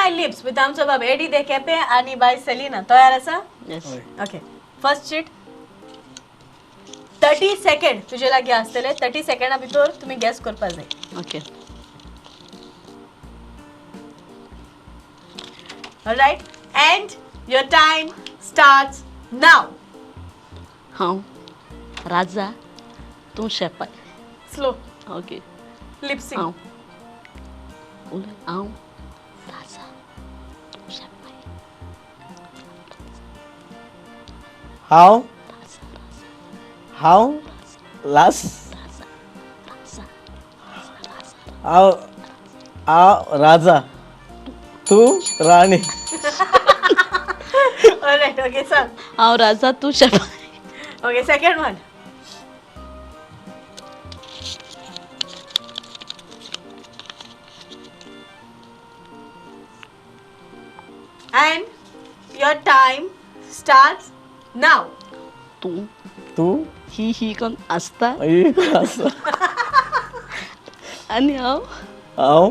My lips with आमचो बाब eddy दे केपे आणि बाय सेलिना तयार आसा yes okay first sheet 30 second तुझे लागी आसतले 30 सेकंडा भितर तुम्ही गॅस करपा जाय okay alright end your time starts now हांव राजा तूं शेपाय स्लो ओके लिपसिंग हांव उलय हांव राजा तूं शेपाय हांव हांव लास हांव हांव राजा तू राणी ऑलराइट ओके सांग हांव राजा तूं शेपाय okay second one and your time starts now तू ही कोण आसता आई आसा आनी हांव हांव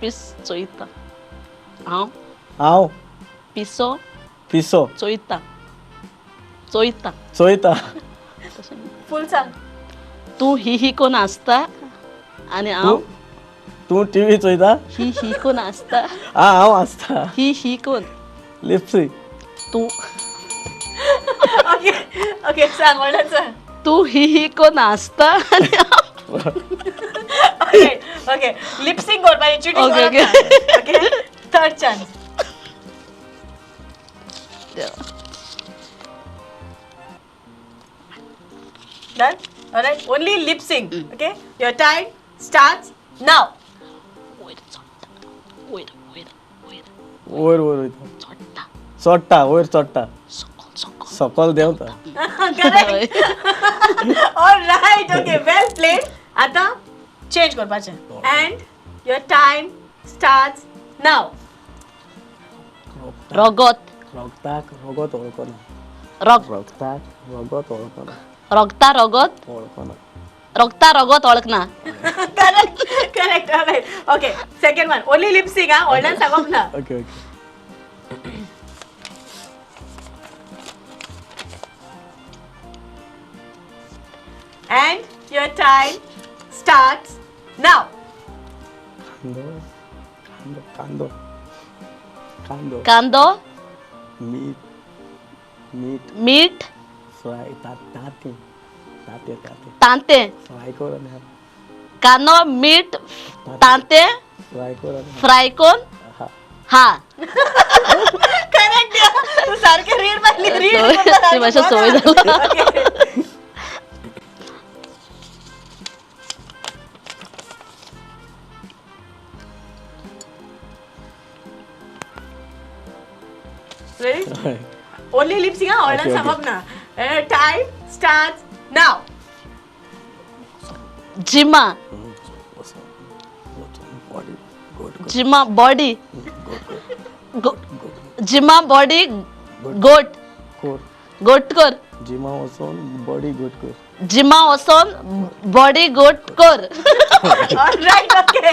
पीस चोयता हांव हांव पिसो पिसो चोयता चोयता फुल सांग तूं ही कोण आसता आनी हांव तू टीव्ही चोयता ही कोण आसता हांव आसता ही कोण लिपसी तूं ओके ओके सांग म्हणत सांग तूं ही कोण आसता आनी हांव ओके ओके लिपसिंग करपाची चिटिंग Okay, करप okay third chance done alright only lip sync okay your time starts now वयर वयर वयर वयता चोडटा चोडटा वयर चोडटा सकल सकल देंवता करेक्ट ऑलराइट ओके वेल प्लेड आता चेंज करपाचें end your time starts now रगत रगताक रगत वळखना रगताक रगत वळखना रगता रगत वळखना रगता रगत वळखना correct correct alright okay second one only lip sync हा व्हडल्यान सांगप ना okay okay and your time starts now कांदो कांदो कांदो कांदो कांदो मीठ मीठ मीठ फ्राय ताते ताते ताते तांते फ्राय कर आनी कांदो मीठ तांते फ्राय कर आनी फ्राय कोन हा हा करेक्ट तू सारखे रीड मारली ते मातशें सवय जाला. रेडी ओनली लिपसिंग हा व्हडल्यान Okay, सांगप ना टाइम स्टार्ट्स नाउ जिमा बॉडी गोड जिमा बॉडी जिमा बॉडी गोट कोर गोट जिमा वचून बॉडी गोड कर जिमा वचोन बॉडी गोट कर ऑलराइट ओके